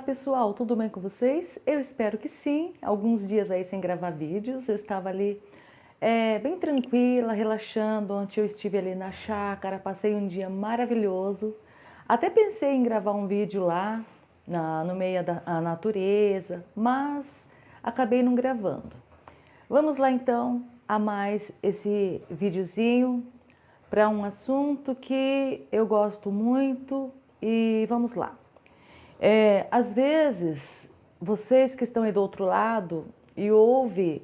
pessoal, tudo bem com vocês? Eu espero que sim. Alguns dias aí sem gravar vídeos, eu estava ali bem tranquila, relaxando. Ontem eu estive ali na chácara, passei um dia maravilhoso. Até pensei em gravar um vídeo lá, no meio da natureza, mas acabei não gravando. Vamos lá então a mais esse videozinho para um assunto que eu gosto muito e vamos lá. Às vezes, vocês que estão aí do outro lado e ouvem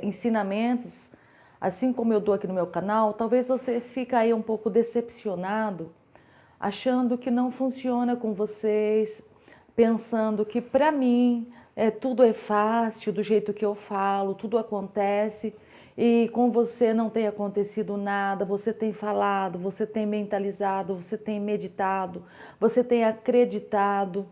ensinamentos, assim como eu dou aqui no meu canal, talvez vocês fiquem aí um pouco decepcionados, achando que não funciona com vocês, pensando que para mim tudo é fácil do jeito que eu falo, tudo acontece e com você não tem acontecido nada, você tem falado, você tem mentalizado, você tem meditado, você tem acreditado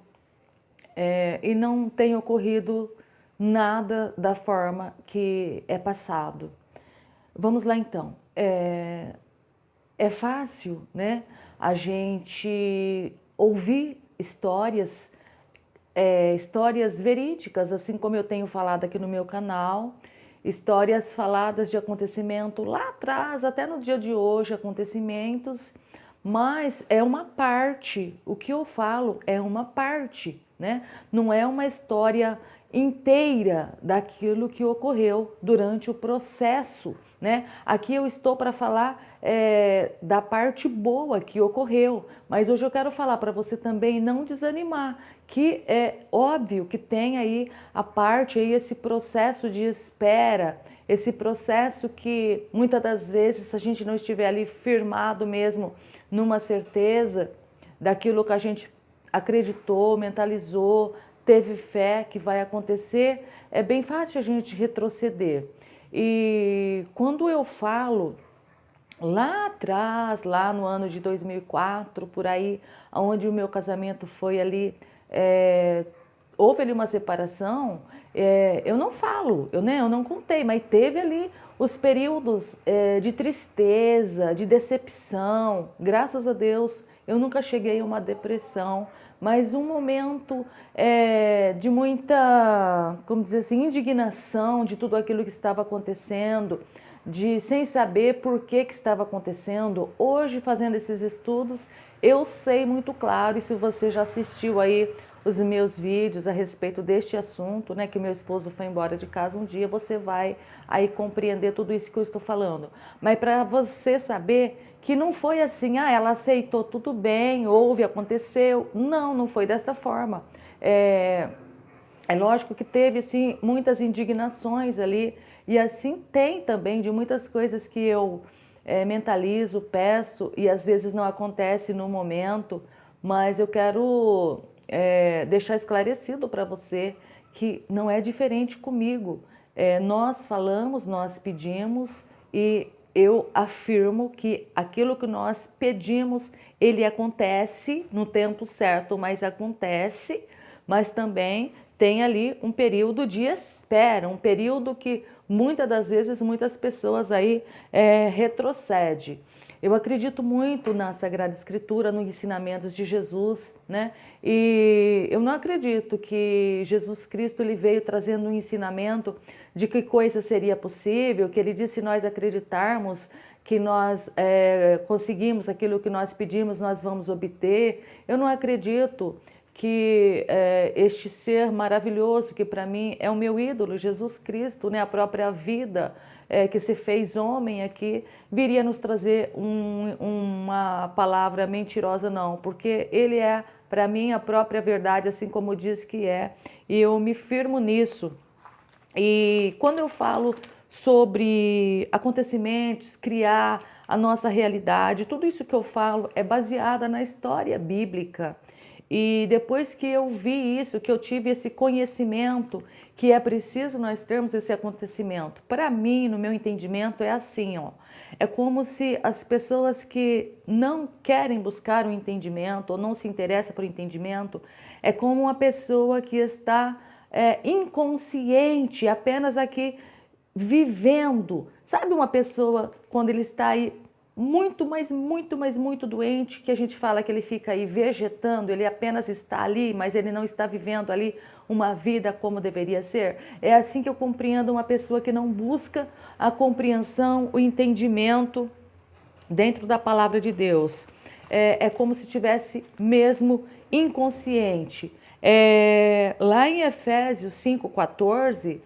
e não tem ocorrido nada da forma que é passado. Vamos lá então. É fácil, né, a gente ouvir histórias, histórias verídicas, assim como eu tenho falado aqui no meu canal, histórias faladas de acontecimento lá atrás, até no dia de hoje, acontecimentos, mas é uma parte, o que eu falo é uma parte, né? Não é uma história inteira daquilo que ocorreu durante o processo, né? Aqui eu estou para falar da parte boa que ocorreu, mas hoje eu quero falar para você também não desanimar, que é óbvio que tem aí a parte, aí esse processo de espera, esse processo que muitas das vezes, se a gente não estiver ali firmado mesmo numa certeza daquilo que a gente acreditou, mentalizou, teve fé que vai acontecer, é bem fácil a gente retroceder. E quando eu falo lá atrás, lá no ano de 2004, por aí, onde o meu casamento foi ali, houve ali uma separação, eu não falo, eu não contei, mas teve ali os períodos de tristeza, de decepção. Graças a Deus, eu nunca cheguei a uma depressão, mas um momento de muita, como dizer assim, indignação de tudo aquilo que estava acontecendo, de sem saber por que estava acontecendo. Hoje, fazendo esses estudos, eu sei muito claro, e se você já assistiu aí os meus vídeos a respeito deste assunto, né, que meu esposo foi embora de casa um dia, você vai aí compreender tudo isso que eu estou falando. Mas para você saber que não foi assim, ela aceitou, tudo bem, houve, aconteceu. Não, não foi desta forma. É lógico que teve, assim, muitas indignações ali, e assim tem também de muitas coisas que eu mentalizo, peço, e às vezes não acontece no momento, mas eu quero deixar esclarecido para você que não é diferente comigo. Nós falamos, nós pedimos e eu afirmo que aquilo que nós pedimos, ele acontece no tempo certo, mas acontece, mas também tem ali um período de espera, um período que muitas das vezes muitas pessoas aí retrocedem. Eu acredito muito na Sagrada Escritura, nos ensinamentos de Jesus, né? E eu não acredito que Jesus Cristo ele veio trazendo um ensinamento de que coisa seria possível, que ele disse nós acreditarmos que nós conseguimos aquilo que nós pedimos, nós vamos obter. Eu não acredito que este ser maravilhoso, que para mim é o meu ídolo, Jesus Cristo, né, a própria vida que se fez homem aqui, viria nos trazer uma palavra mentirosa, não, porque ele é, para mim, a própria verdade, assim como diz que é, e eu me firmo nisso. E quando eu falo sobre acontecimentos, criar a nossa realidade, tudo isso que eu falo é baseada na história bíblica. E depois que eu vi isso, que eu tive esse conhecimento, que é preciso nós termos esse acontecimento. Para mim, no meu entendimento, é assim, ó. É como se as pessoas que não querem buscar o entendimento ou não se interessam por entendimento, é como uma pessoa que está inconsciente, apenas aqui vivendo. Sabe uma pessoa quando ele está aí muito, mas muito, mas muito doente, que a gente fala que ele fica aí vegetando, ele apenas está ali, mas ele não está vivendo ali uma vida como deveria ser. É assim que eu compreendo uma pessoa que não busca a compreensão, o entendimento dentro da palavra de Deus. É como se tivesse mesmo inconsciente. Lá em Efésios 5,14,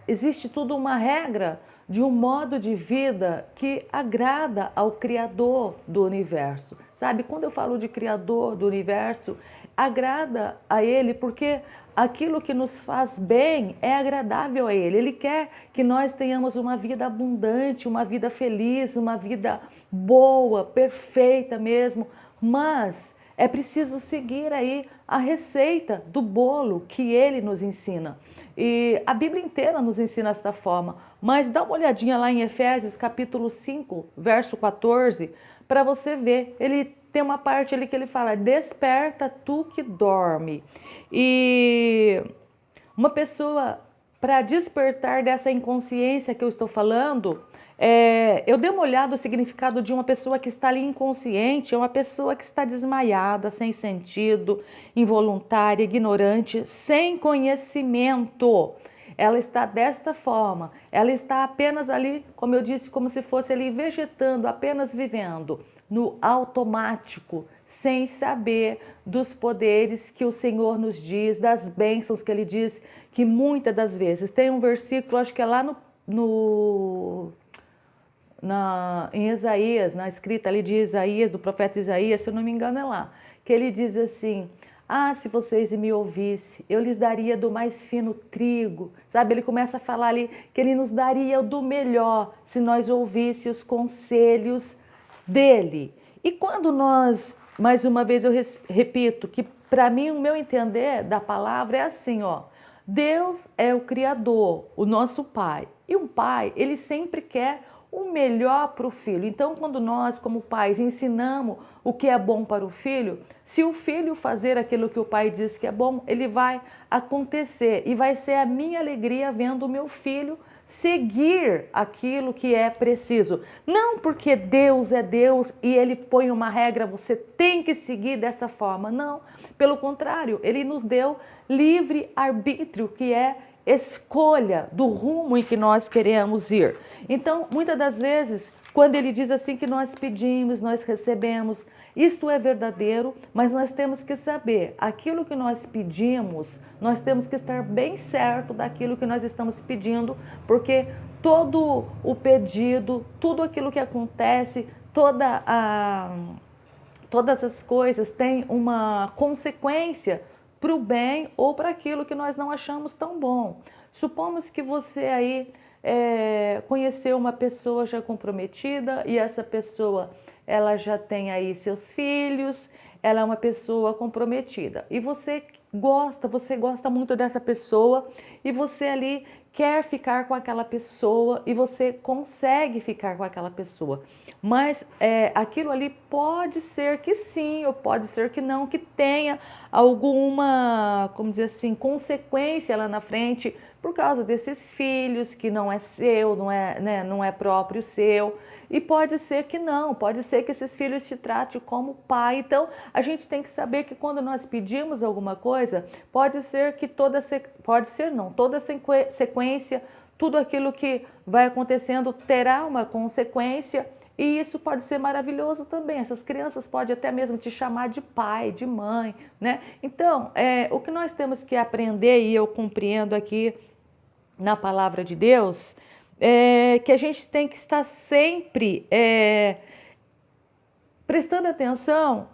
existe tudo uma regra de um modo de vida que agrada ao Criador do universo. Sabe, quando eu falo de Criador do universo, agrada a Ele porque aquilo que nos faz bem é agradável a Ele. Ele quer que nós tenhamos uma vida abundante, uma vida feliz, uma vida boa, perfeita mesmo, mas é preciso seguir aí a receita do bolo que Ele nos ensina. E a Bíblia inteira nos ensina desta forma, mas dá uma olhadinha lá em Efésios capítulo 5, verso 14, para você ver. Ele tem uma parte ali que ele fala: desperta tu que dorme. E uma pessoa, para despertar dessa inconsciência que eu estou falando, eu dei uma olhada no significado de uma pessoa que está ali inconsciente, é uma pessoa que está desmaiada, sem sentido, involuntária, ignorante, sem conhecimento. Ela está desta forma, ela está apenas ali, como eu disse, como se fosse ali vegetando, apenas vivendo no automático, sem saber dos poderes que o Senhor nos diz, das bênçãos que Ele diz, que muitas das vezes, tem um versículo, acho que é lá em Isaías, na escrita ali de Isaías, do profeta Isaías, se eu não me engano é lá, que ele diz assim: ah, se vocês me ouvissem, eu lhes daria do mais fino trigo, sabe? Ele começa a falar ali que ele nos daria do melhor se nós ouvíssemos os conselhos dele. E quando nós, mais uma vez eu repito, que para mim o meu entender da palavra é assim, ó: Deus é o Criador, o nosso Pai. E um pai, ele sempre quer o melhor para o filho. Então, quando nós, como pais, ensinamos o que é bom para o filho, se o filho fazer aquilo que o pai diz que é bom, ele vai acontecer. E vai ser a minha alegria vendo o meu filho seguir aquilo que é preciso. Não porque Deus é Deus e Ele põe uma regra, você tem que seguir desta forma. Não, pelo contrário, Ele nos deu livre arbítrio, que é escolha do rumo em que nós queremos ir. Então, muitas das vezes, quando Ele diz assim que nós pedimos, nós recebemos, isto é verdadeiro, mas nós temos que saber, aquilo que nós pedimos, nós temos que estar bem certo daquilo que nós estamos pedindo, porque todo o pedido, tudo aquilo que acontece, todas as coisas têm uma consequência para o bem ou para aquilo que nós não achamos tão bom. Supomos que você aí conheceu uma pessoa já comprometida e essa pessoa ela já tem aí seus filhos, ela é uma pessoa comprometida e você gosta muito dessa pessoa e você ali quer ficar com aquela pessoa e você consegue ficar com aquela pessoa. Mas aquilo ali pode ser que sim ou pode ser que não, que tenha alguma, como dizer assim, consequência lá na frente por causa desses filhos que não é seu, não é próprio seu. E pode ser que não, pode ser que esses filhos te tratem como pai. Então, a gente tem que saber que quando nós pedimos alguma coisa, pode ser que toda sequência, tudo aquilo que vai acontecendo terá uma consequência e isso pode ser maravilhoso também. Essas crianças podem até mesmo te chamar de pai, de mãe, né? Então, o que nós temos que aprender, e eu compreendo aqui na palavra de Deus, que a gente tem que estar sempre prestando atenção,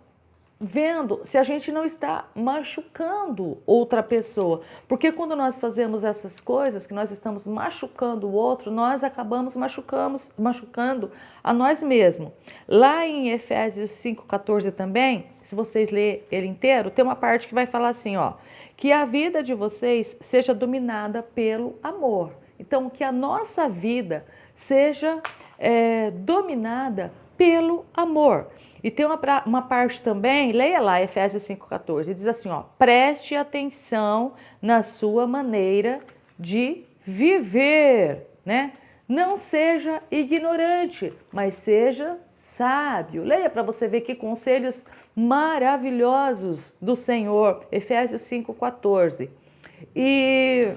vendo se a gente não está machucando outra pessoa. Porque quando nós fazemos essas coisas, que nós estamos machucando o outro, nós acabamos machucando a nós mesmos. Lá em Efésios 5,14 também, se vocês lerem ele inteiro, tem uma parte que vai falar assim, ó, que a vida de vocês seja dominada pelo amor. Então, que a nossa vida seja dominada pelo amor. E tem uma parte também, leia lá, Efésios 5,14, diz assim, ó, preste atenção na sua maneira de viver, né? Não seja ignorante, mas seja sábio. Leia para você ver que conselhos maravilhosos do Senhor. Efésios 5,14. E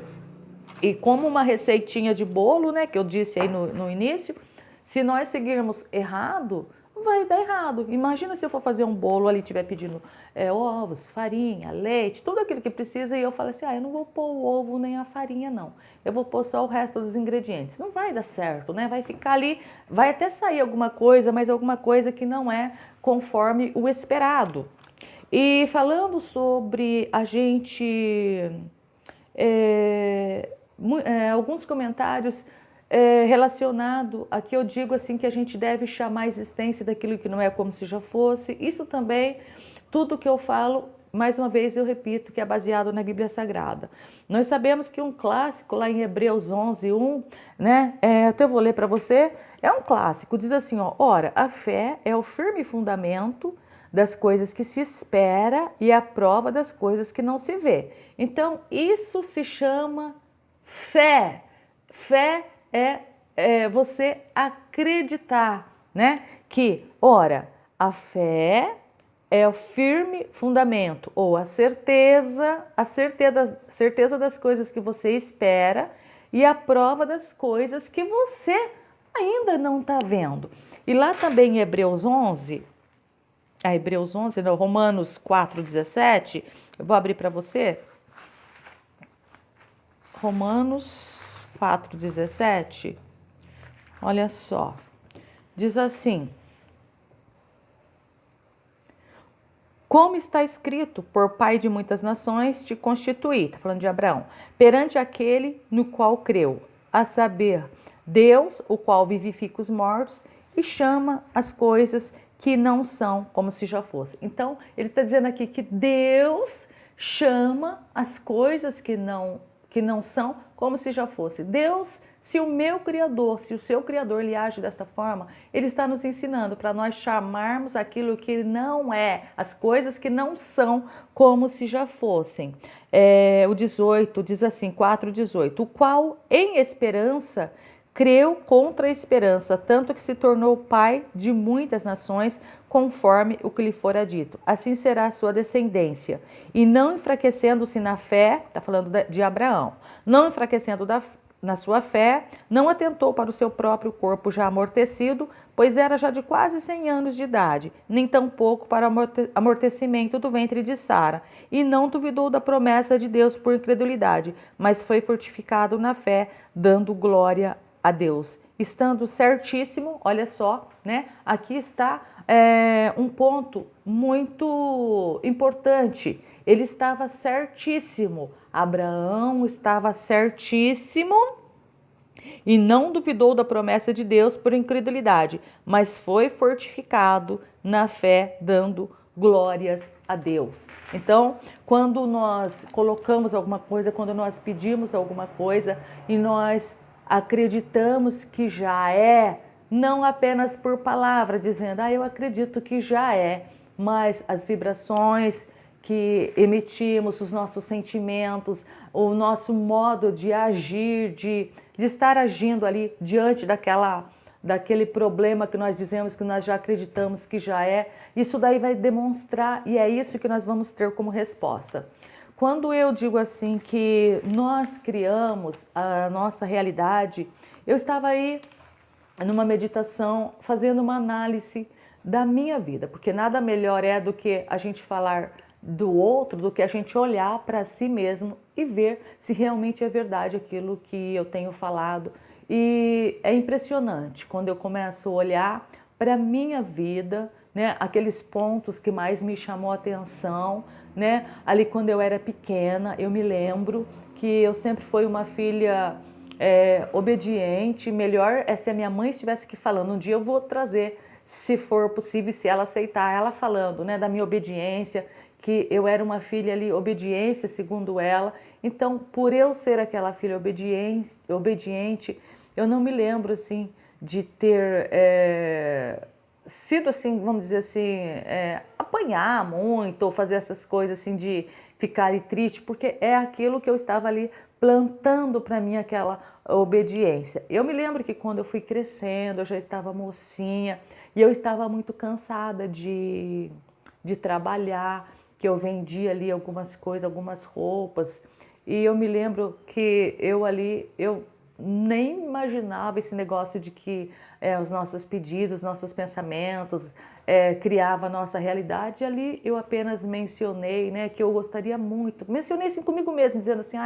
como uma receitinha de bolo, né, que eu disse aí no início, se nós seguirmos errado, vai dar errado. Imagina se eu for fazer um bolo ali, estiver pedindo ovos, farinha, leite, tudo aquilo que precisa, e eu falo assim, eu não vou pôr o ovo nem a farinha não, eu vou pôr só o resto dos ingredientes. Não vai dar certo, né? Vai ficar ali, vai até sair alguma coisa, mas alguma coisa que não é conforme o esperado. E falando sobre a gente... alguns comentários relacionado a que eu digo assim que a gente deve chamar a existência daquilo que não é como se já fosse. Isso também, tudo que eu falo, mais uma vez eu repito, que é baseado na Bíblia Sagrada. Nós sabemos que um clássico lá em Hebreus 11:1, né? Até eu vou ler para você, é um clássico, diz assim, ó, ora, a fé é o firme fundamento das coisas que se espera e a prova das coisas que não se vê. Então, isso se chama fé. Fé é você acreditar, né? Que, ora, a fé é o firme fundamento, ou a certeza das coisas que você espera e a prova das coisas que você ainda não está vendo. E lá também em Hebreus 11, não, Romanos 4,17, eu vou abrir para você. Romanos 4,17, olha só, diz assim, como está escrito, por pai de muitas nações te constituí, está falando de Abraão, perante aquele no qual creu, a saber, Deus, o qual vivifica os mortos e chama as coisas que não são como se já fossem. Então, ele está dizendo aqui que Deus chama as coisas que não são como se já fosse. Deus, se o meu Criador, se o seu Criador lhe age dessa forma, ele está nos ensinando para nós chamarmos aquilo que não é, as coisas que não são como se já fossem. O 18 diz assim, 4,18, o qual em esperança creu contra a esperança, tanto que se tornou pai de muitas nações, conforme o que lhe fora dito. Assim será a sua descendência. E não enfraquecendo-se na fé, está falando de Abraão, não enfraquecendo na sua fé, não atentou para o seu próprio corpo já amortecido, pois era já de quase 100 anos de idade, nem tampouco para o amortecimento do ventre de Sara, e não duvidou da promessa de Deus por incredulidade, mas foi fortificado na fé, dando glória a Deus, estando certíssimo, olha só, né? Aqui está um ponto muito importante. Ele estava certíssimo, Abraão estava certíssimo e não duvidou da promessa de Deus por incredulidade, mas foi fortificado na fé, dando glórias a Deus. Então, quando nós colocamos alguma coisa, quando nós pedimos alguma coisa e nós acreditamos que já é, não apenas por palavra, dizendo, eu acredito que já é, mas as vibrações que emitimos, os nossos sentimentos, o nosso modo de agir, de estar agindo ali diante daquele problema que nós dizemos que nós já acreditamos que já é, isso daí vai demonstrar e é isso que nós vamos ter como resposta. Quando eu digo assim que nós criamos a nossa realidade, eu estava aí numa meditação fazendo uma análise da minha vida, porque nada melhor é do que a gente falar do outro, do que a gente olhar para si mesmo e ver se realmente é verdade aquilo que eu tenho falado. E é impressionante quando eu começo a olhar para a minha vida, né, aqueles pontos que mais me chamou a atenção, né? Ali quando eu era pequena, eu me lembro que eu sempre fui uma filha obediente. Melhor é se a minha mãe estivesse aqui falando. Um dia eu vou trazer, se for possível, se ela aceitar, ela falando, né, da minha obediência, que eu era uma filha ali, obediência segundo ela. Então, por eu ser aquela filha obediente, eu não me lembro assim de ter sido assim, vamos dizer assim, apanhar muito ou fazer essas coisas assim de ficar ali triste, porque é aquilo que eu estava ali plantando para mim aquela obediência. Eu me lembro que quando eu fui crescendo, eu já estava mocinha e eu estava muito cansada de trabalhar, que eu vendia ali algumas coisas, algumas roupas. E eu me lembro que eu nem imaginava esse negócio de que os nossos pedidos, nossos pensamentos criava a nossa realidade. E ali eu apenas mencionei, né, que eu gostaria muito, mencionei assim comigo mesmo, dizendo assim,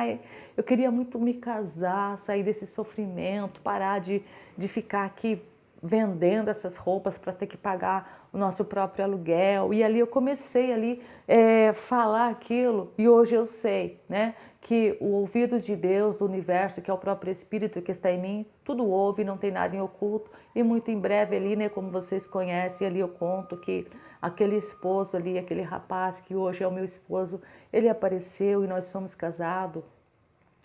eu queria muito me casar, sair desse sofrimento, parar de ficar aqui vendendo essas roupas para ter que pagar o nosso próprio aluguel. E ali eu comecei ali falar aquilo, e hoje eu sei, né, que o ouvido de Deus, do universo, que é o próprio Espírito que está em mim, tudo ouve, não tem nada em oculto. E muito em breve ali, né, como vocês conhecem, ali eu conto que aquele esposo ali, aquele rapaz que hoje é o meu esposo, ele apareceu e nós somos casados.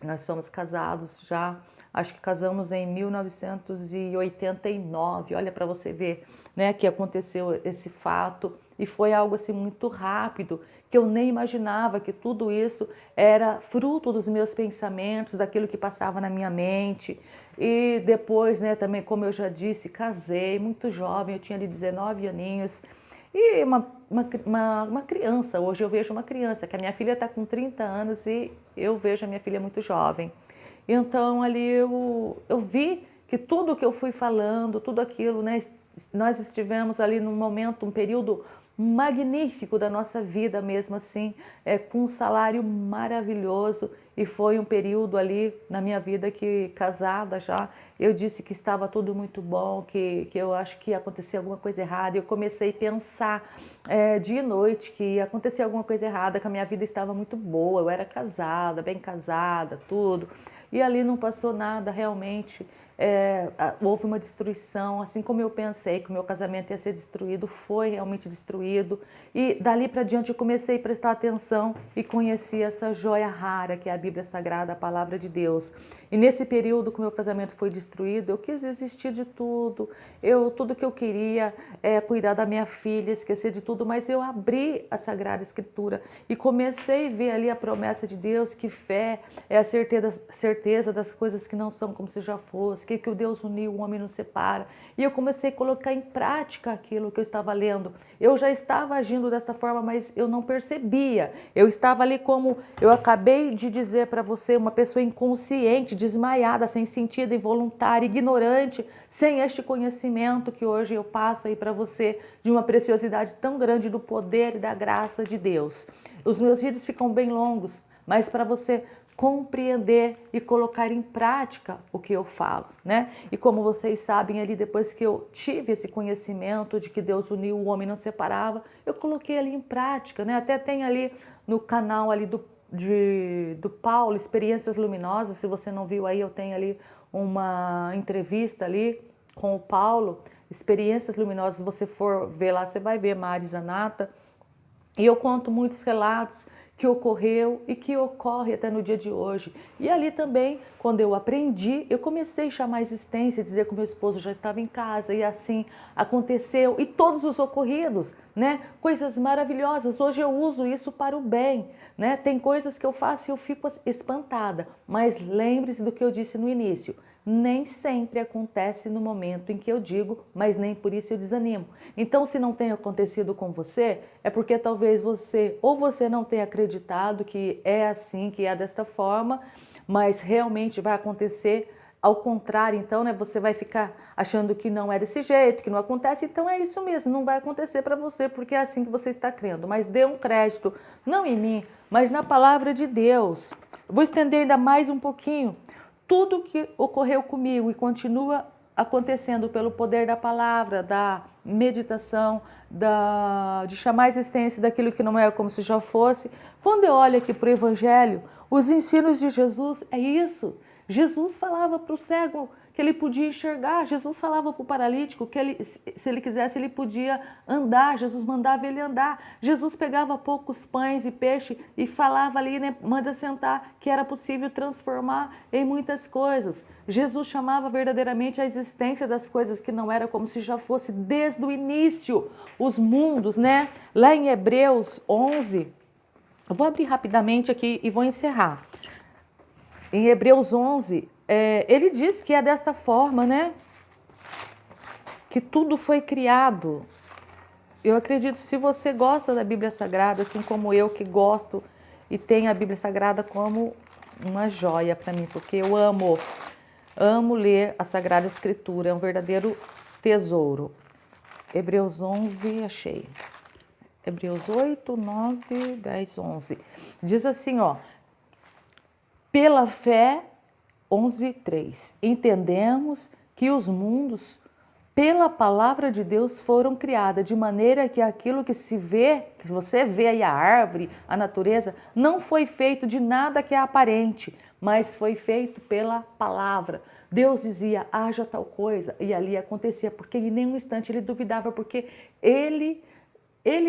Nós somos casados já, acho que casamos em 1989, olha para você ver, né, que aconteceu esse fato e foi algo assim muito rápido, que eu nem imaginava que tudo isso era fruto dos meus pensamentos, daquilo que passava na minha mente. E depois, né, também, como eu já disse, casei muito jovem, eu tinha ali 19 aninhos. E uma criança, hoje eu vejo uma criança, que a minha filha está com 30 anos e eu vejo a minha filha muito jovem. Então ali eu vi que tudo que eu fui falando, tudo aquilo, né, nós estivemos ali num momento, um período magnífico da nossa vida mesmo assim, com um salário maravilhoso. E foi um período ali na minha vida que, casada já, eu disse que estava tudo muito bom, que eu acho que ia acontecer alguma coisa errada. Eu comecei a pensar dia e noite que ia acontecer alguma coisa errada, que a minha vida estava muito boa, eu era casada, bem casada, tudo. E ali não passou nada realmente. Houve uma destruição, assim como eu pensei que o meu casamento ia ser destruído, foi realmente destruído. E dali para diante eu comecei a prestar atenção e conheci essa joia rara que é a Bíblia Sagrada, a Palavra de Deus. E nesse período que o meu casamento foi destruído, eu quis desistir de tudo. Tudo que eu queria cuidar da minha filha, esquecer de tudo, mas eu abri a Sagrada Escritura e comecei a ver ali a promessa de Deus, que fé é a certeza das coisas que não são como se já fosse, que o Deus uniu, o homem não separa. E eu comecei a colocar em prática aquilo que eu estava lendo. Eu já estava agindo dessa forma, mas eu não percebia. Eu estava ali, como eu acabei de dizer para você, uma pessoa inconsciente, desmaiada, sem sentido, involuntária, ignorante, sem este conhecimento que hoje eu passo aí para você, de uma preciosidade tão grande do poder e da graça de Deus. Os meus vídeos ficam bem longos, mas para você compreender e colocar em prática o que eu falo, né? E como vocês sabem, ali depois que eu tive esse conhecimento de que Deus uniu, o homem não separava, eu coloquei ali em prática, né? Até tem ali no canal ali do Paulo, Experiências Luminosas, se você não viu aí, eu tenho ali uma entrevista ali com o Paulo, Experiências Luminosas, se você for ver lá, você vai ver Mari Zanata, e eu conto muitos relatos que ocorreu e que ocorre até no dia de hoje. E ali também, quando eu aprendi, eu comecei a chamar a existência, dizer que o meu esposo já estava em casa e assim aconteceu. E todos os ocorridos, né? Coisas maravilhosas. Hoje eu uso isso para o bem, né? Tem coisas que eu faço e eu fico espantada. Mas lembre-se do que eu disse no início. Nem sempre acontece no momento em que eu digo, mas nem por isso eu desanimo. Então, se não tem acontecido com você, é porque talvez você não tenha acreditado que é assim, que é desta forma, mas realmente vai acontecer ao contrário. Então, né, você vai ficar achando que não é desse jeito, que não acontece. Então, é isso mesmo, não vai acontecer para você, porque é assim que você está crendo. Mas dê um crédito, não em mim, mas na palavra de Deus. Vou estender ainda mais um pouquinho. Tudo que ocorreu comigo e continua acontecendo pelo poder da palavra, da meditação, de chamar a existência daquilo que não é como se já fosse. Quando eu olho aqui para o Evangelho, os ensinos de Jesus é isso. Jesus falava para o cego que ele podia enxergar. Jesus falava para o paralítico que se ele quisesse, ele podia andar. Jesus mandava ele andar. Jesus pegava poucos pães e peixe e falava ali, né, manda sentar, que era possível transformar em muitas coisas. Jesus chamava verdadeiramente a existência das coisas que não era como se já fosse desde o início. Os mundos, né? Lá em Hebreus 11, eu vou abrir rapidamente aqui e vou encerrar. Em Hebreus 11, ele diz que é desta forma, né? Que tudo foi criado. Eu acredito, se você gosta da Bíblia Sagrada, assim como eu que gosto e tenho a Bíblia Sagrada como uma joia para mim, porque eu amo ler a Sagrada Escritura, é um verdadeiro tesouro. Hebreus 11, achei. Hebreus 8, 9, 10, 11. Diz assim, ó. Pela fé, 11, 3. Entendemos que os mundos, pela palavra de Deus, foram criados, de maneira que aquilo que se vê, que você vê aí a árvore, a natureza, não foi feito de nada que é aparente, mas foi feito pela palavra. Deus dizia, haja tal coisa, e ali acontecia, porque em nenhum instante ele duvidava, porque ele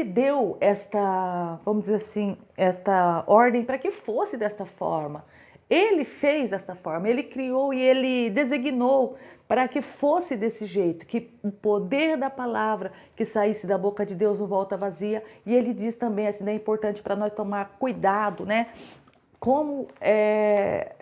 deu esta, vamos dizer assim, esta ordem para que fosse desta forma. Ele fez desta forma, ele criou e ele designou para que fosse desse jeito, que o poder da palavra que saísse da boca de Deus não volta vazia. E ele diz também, assim, é importante para nós tomar cuidado, né? Como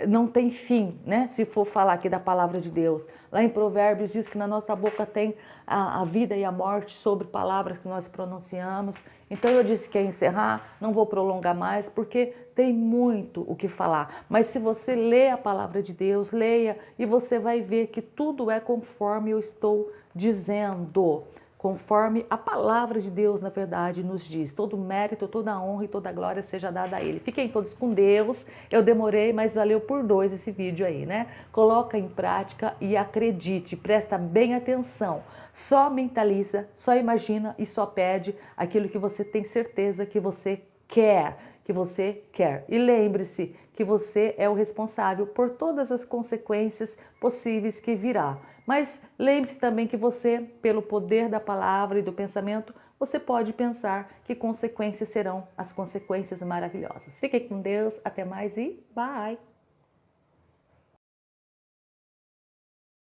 não tem fim, né? Se for falar aqui da palavra de Deus. Lá em Provérbios diz que na nossa boca tem a vida e a morte sobre palavras que nós pronunciamos. Então eu disse que ia encerrar, não vou prolongar mais, porque tem muito o que falar. Mas se você lê a palavra de Deus, leia e você vai ver que tudo é conforme eu estou dizendo. Conforme a palavra de Deus, na verdade, nos diz. Todo mérito, toda a honra e toda a glória seja dada a Ele. Fiquem todos com Deus. Eu demorei, mas valeu por 2 esse vídeo aí, né? Coloca em prática e acredite, presta bem atenção. Só mentaliza, só imagina e só pede aquilo que você tem certeza que você quer. E lembre-se que você é o responsável por todas as consequências possíveis que virá. Mas lembre-se também que você, pelo poder da palavra e do pensamento, você pode pensar que consequências serão as consequências maravilhosas. Fiquem com Deus, até mais e bye!